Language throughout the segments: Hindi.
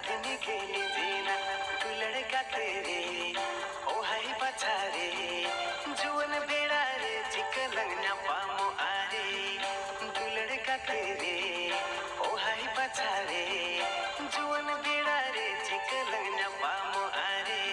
दिन गेली जीना तू लड़का तेरे ओ हाई पछारे जुवन बेड़ा रे चिकलंगना पामो आरे तू लड़का तेरे ओ हाई पछारे जुवन बेड़ा रे चिकलंगना पामो आरे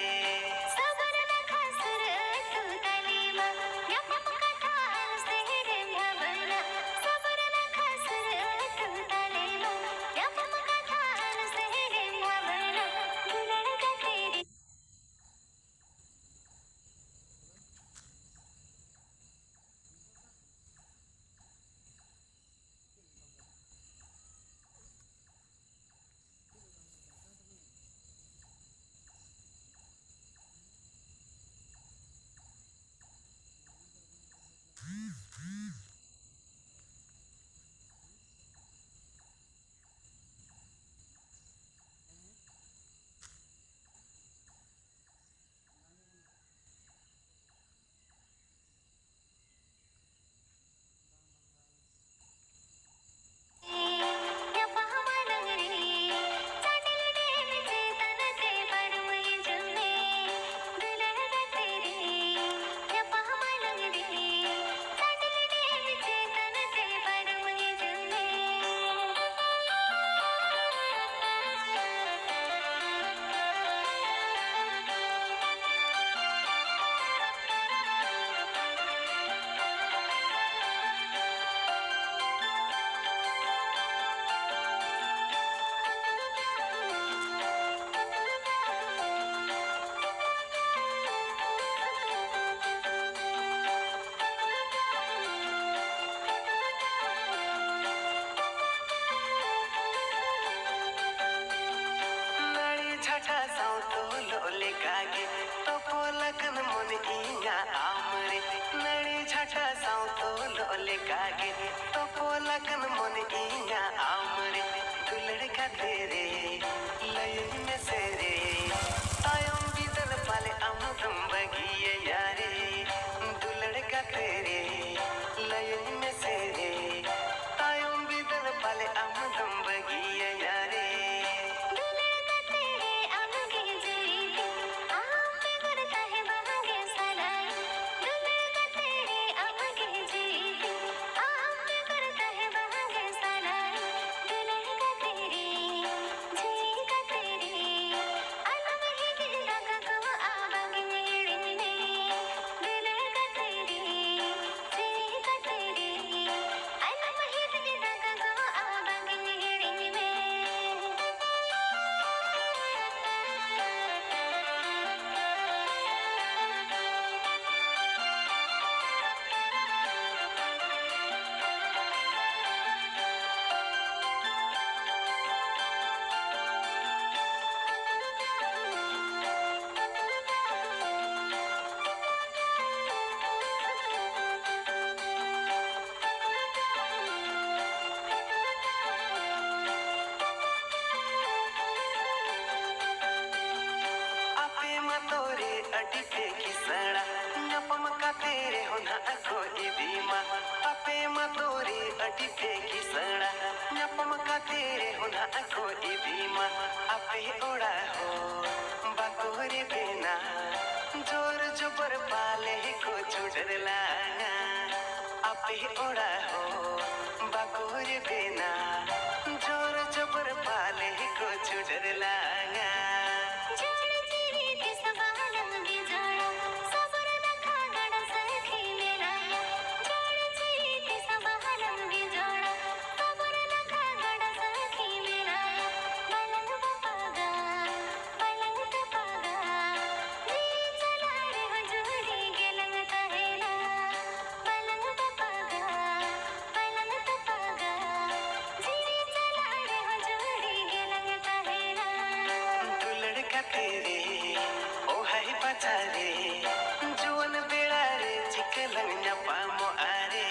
कागे तो पोलकन मन इया आमरे नड़ी झटा साउ तो लोले कागे तो पोलकन मन इया आमरे तू लड़का तेरे लय में सेरे तायम बीतल पाले अमृतम बगिए यारे तू लड़का तेरे लय में सेरे तायम बीतल पाले अमृतम बगिए यारे अटिके किसड़ा नपम का तेरे होना कोई बीमा अपे मतोरे अटिके किसड़ा नपम का तेरे होना कोई बीमा अपे उड़ा हो बकोरे बिना जोर जुबर पाले को छुड़र लागा अपे उड़ा हो बकोरे बिना जोर जुबर पाले को छुड़र लागा जुवन बेड़ा रे चिकलंगना पामो आरे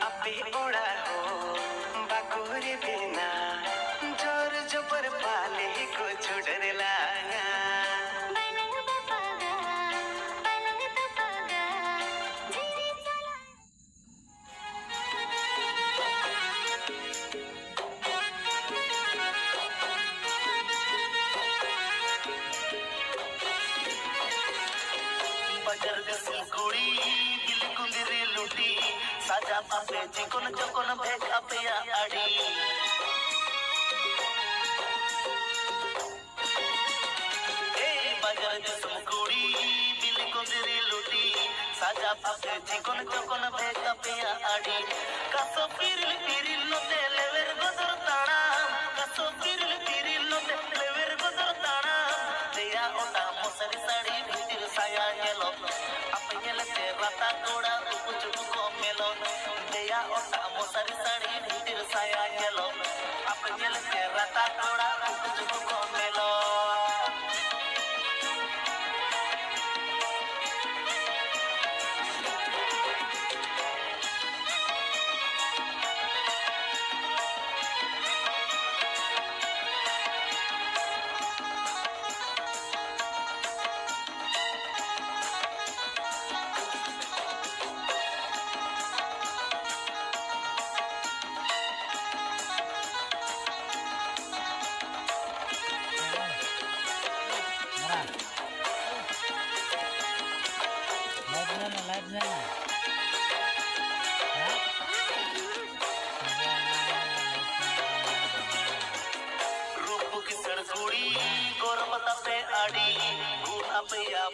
अपे उड़ा हो बकोरे बिना जोर जुबर पाले को छुड़र लागा पलंग तो पागा जी बजर दिसुम कुड़ी दिल कुंदिरी लुटी साजा पापे चिकन चकन भेक अपेया आड़ी बजर दिसुम कुड़ी दिल कुंदिरी लुटी साजा पापे चिकन चकन भेक अपेया आड़ी कासो पिरिल पिरिल नोते लेवेर गदर ताड़ा कासो पिरिल पिरिल नोते लेवेर गदर ताड़ा देया ओटा मोसरी साड़ी भीतर साया येलो अपने राता कोड़ा कुछ को मेलो देया ओटा मोसरी साड़ी भीतर साया येलो अपने राता कोड़ा कुछ को मेलो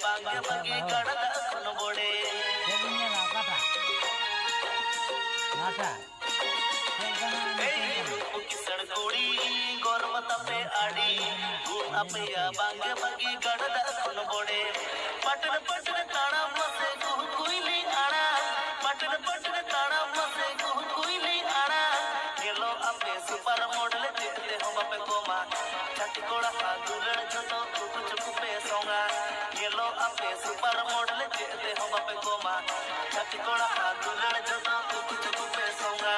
बांगे बगी कड़दा खन बोड़े किसड़ कोड़ी गोरमता पे आड़ी गुण अपया बांगे बगी कड़दा खन बोड़े पटन पटन ताड़ा मसे कुह कुइली आड़ा पटन पटन ताड़ा मसे कुह कुइली आड़ा येलो अपे सुपर मॉडल देते हम पे कोमा छाती कोड़ा हादुलड़ छतो कुछ कुपे सोंगा येलो अपे सुपर मॉडल देते हम पे कोमा छाती कोड़ा हादुलड़ छतो कुछ कुपे सोंगा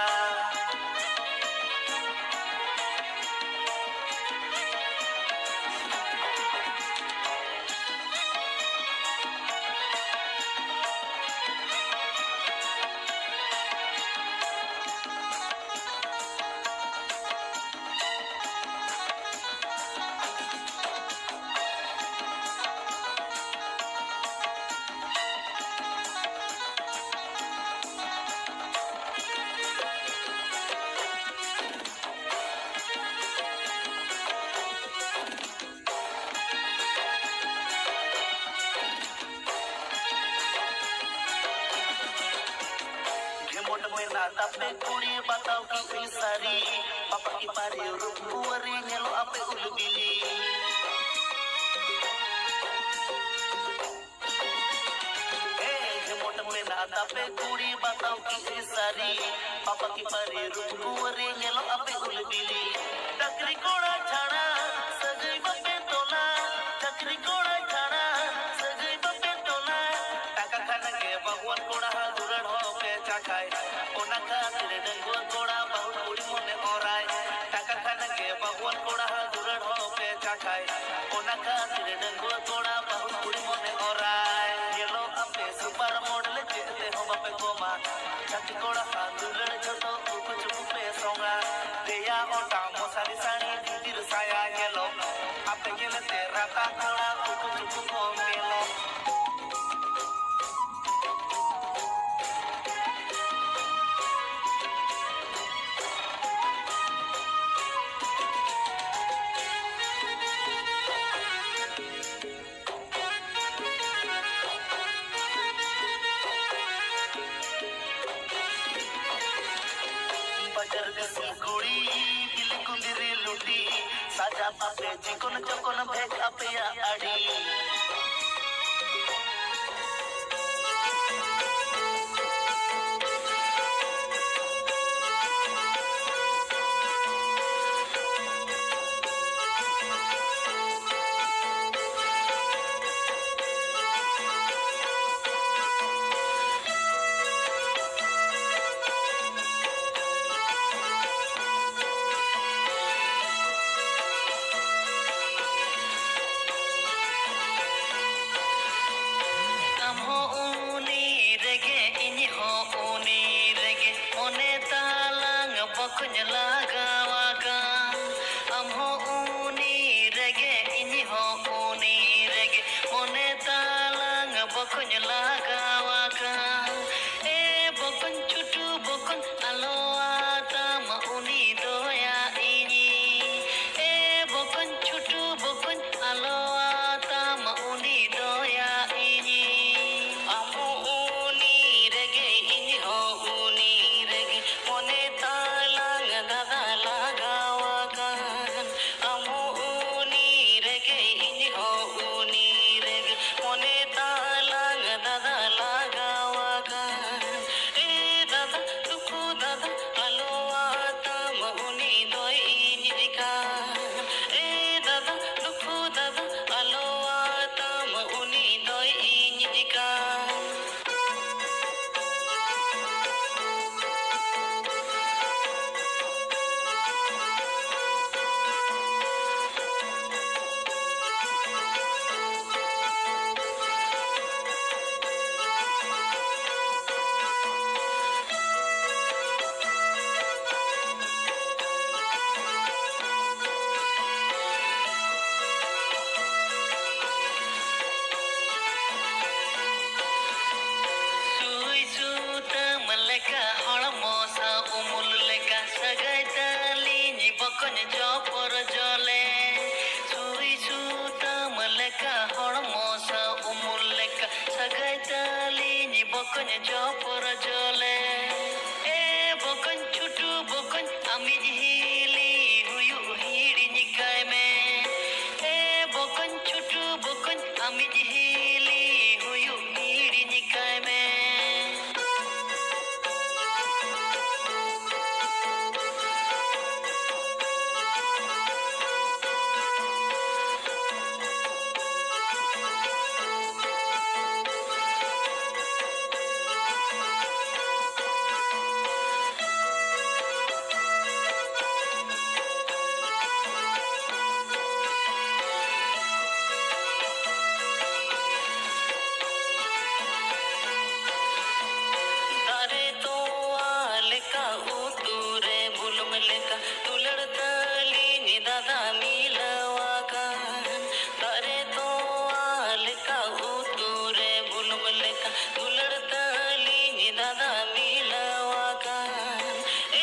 तापे कुड़ी बताओ की सारी पापा की पारी रूपुरी नेलो आपे उलबिली मोट में ना तापे कुड़ी बताओ की सारी पापा की पारी रूपुरी नेलो आपे उलबिली टकरी कोड़ा छाड़ा सजई बपे तोला टकरी कोड़ा छाड़ा सजई बपे तोला टाका खाना के भगवान कोड़ा दुरड़ हो पे चाखाए ओना खातिर डंगुआ कोड़ा बहुत कुड़ी मोने ओराय टाका खाना के भगवान कोड़ा दुरड़ हो पे चाखाए ओना खातिर डंगुआ कोड़ा बहुत कुड़ी मोने ओराय येलो अपे सुपर मॉडल देते हम पे कोमा छाती कोड़ा दुरड़ छतो कुछ कुपे सोंगा देया ओटा मोसारी साड़ी भीतर साया येलो अपे गेले राता कोड़ा कुछ कुपो मेलो साजा पापे चिकन चकन भेक अपेया आड़ी bokon lagawaga e bokon chutu bokon aloata ma uni doya ini e bokon chutu bokon aloata ma uni doya ini amu uni rege ini ho uni rege mone talang dada lagawaga amu uni rege ini ho uni rege mone talang dada lagawaga e dada tukhu dada aloata ma uni doi ini ka e dada tukhu dada aloata ma uni doi ini ka Maleka holamosa umul leka sagaita lini bokon jopor jole sui suta maleka holamosa umul leka sagaita lini bokon jopor jole e bokon chutu bokon ami hili huyu hiri nikai me e bokon chutu bokon ami hili huyu hiri nikai me Dare to aleka uture bulum leka tular tali ni dada milawaga dare to aleka uture bulum leka tular tali ni dada milawaga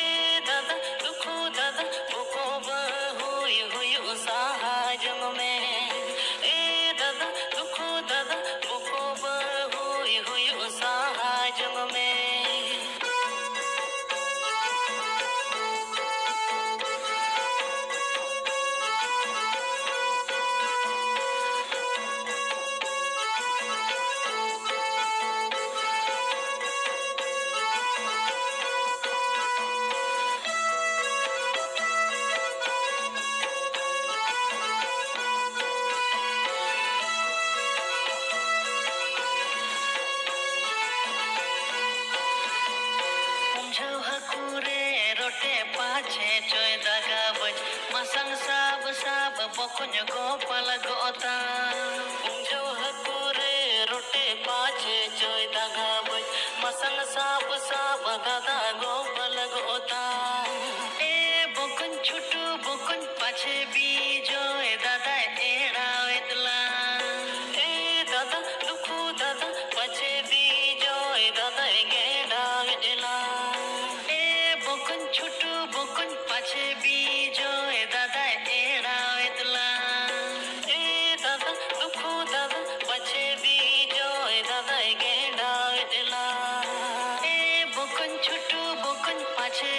e dada dukhu dada boko bahui hui usahajam me e dada dukhu dada boko bahui hui usahajam me Umjau hakure rote pache coy daga boj masang sab sab bokonyo gopal gota Umjau hakure rote pache coy daga boj masang sab sab dada gopal gota e bokon chutu bokon pache bijoy dada era etla e dada dukhu dada pache bijoy dada geda etla bokon chutu bokon pache bijoy dada era etla e dada dukhu dada pache bijoy dada geda etla e bokon chutu bokon pache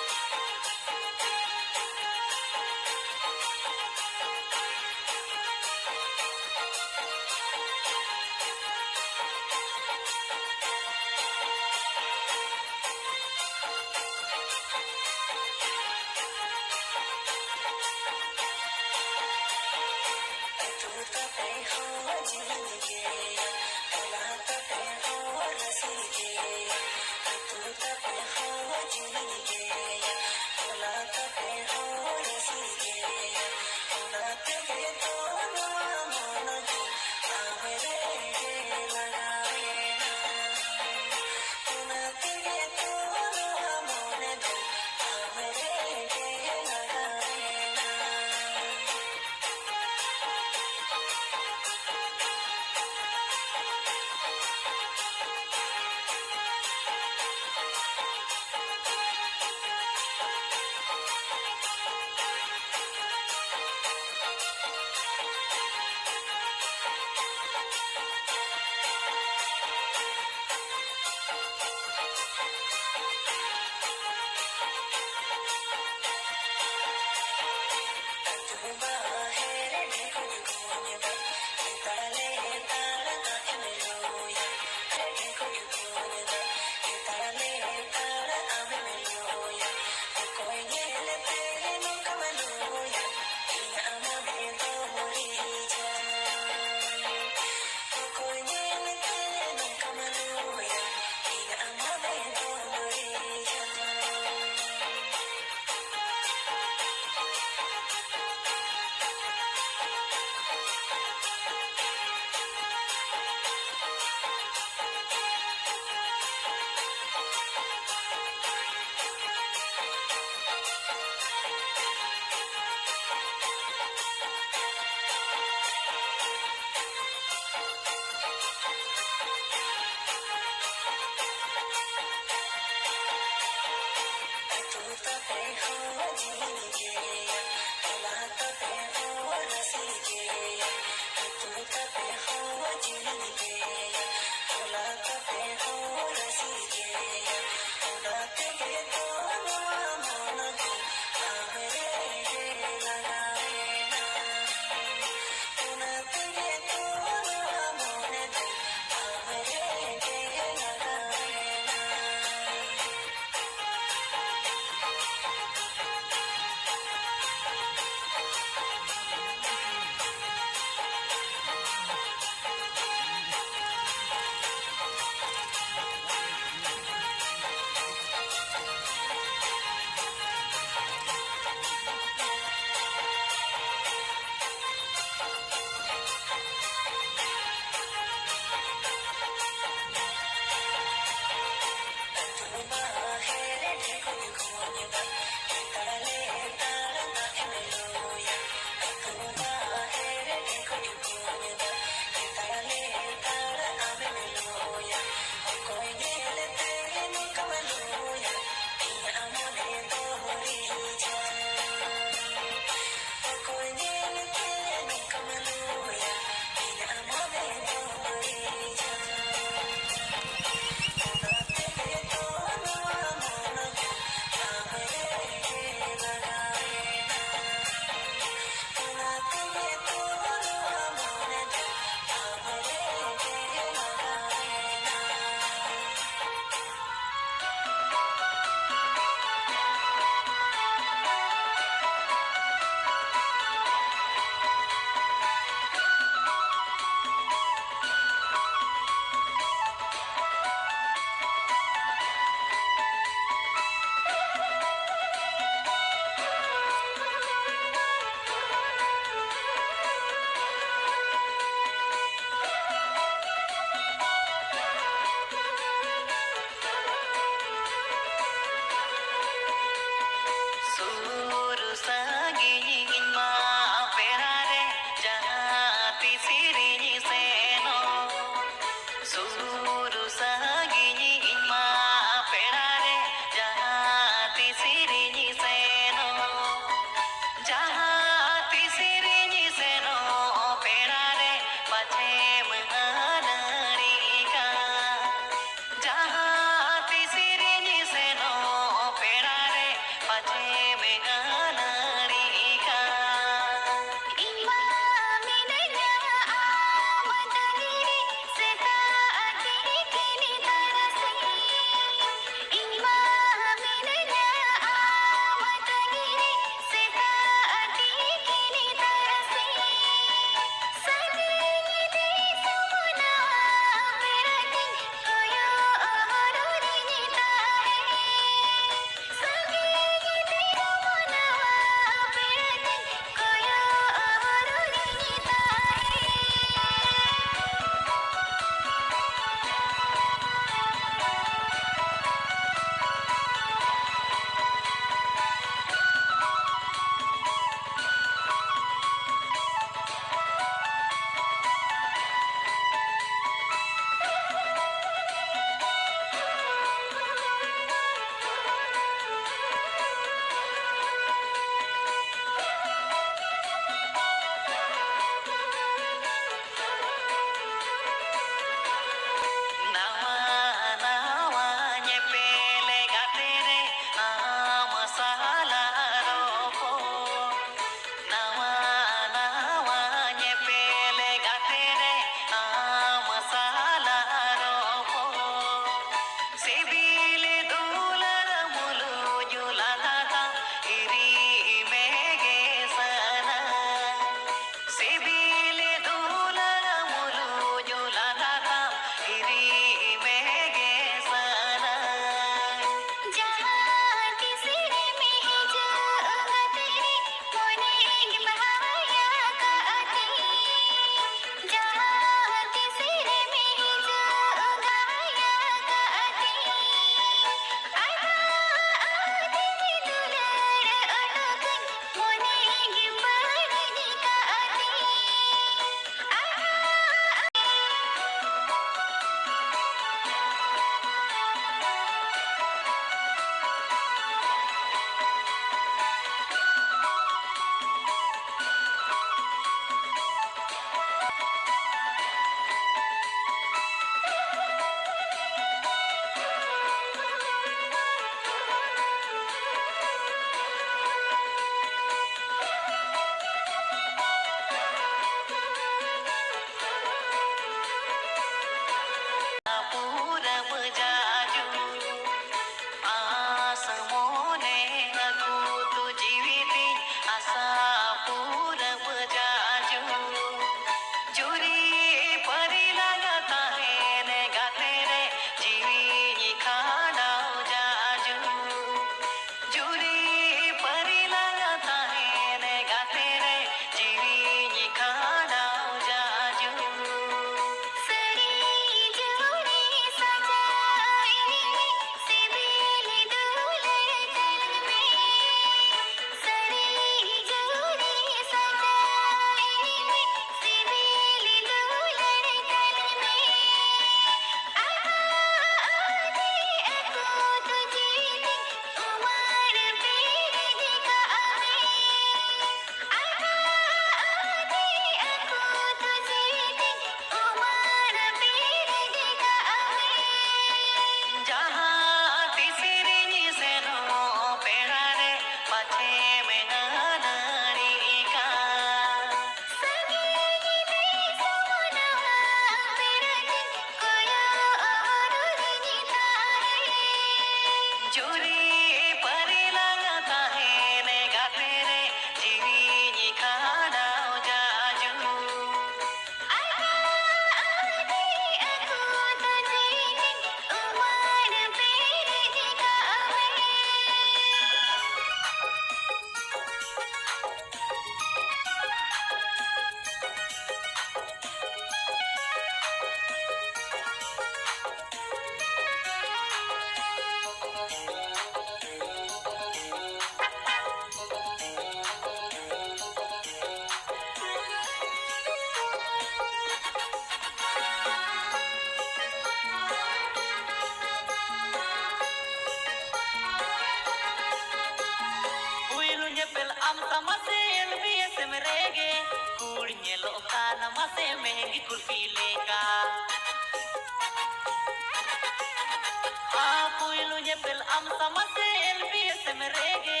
am sama se LBS में रेगे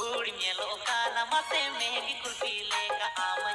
उड़ मेलो का नमसे महंगी कुल्फी लेका आम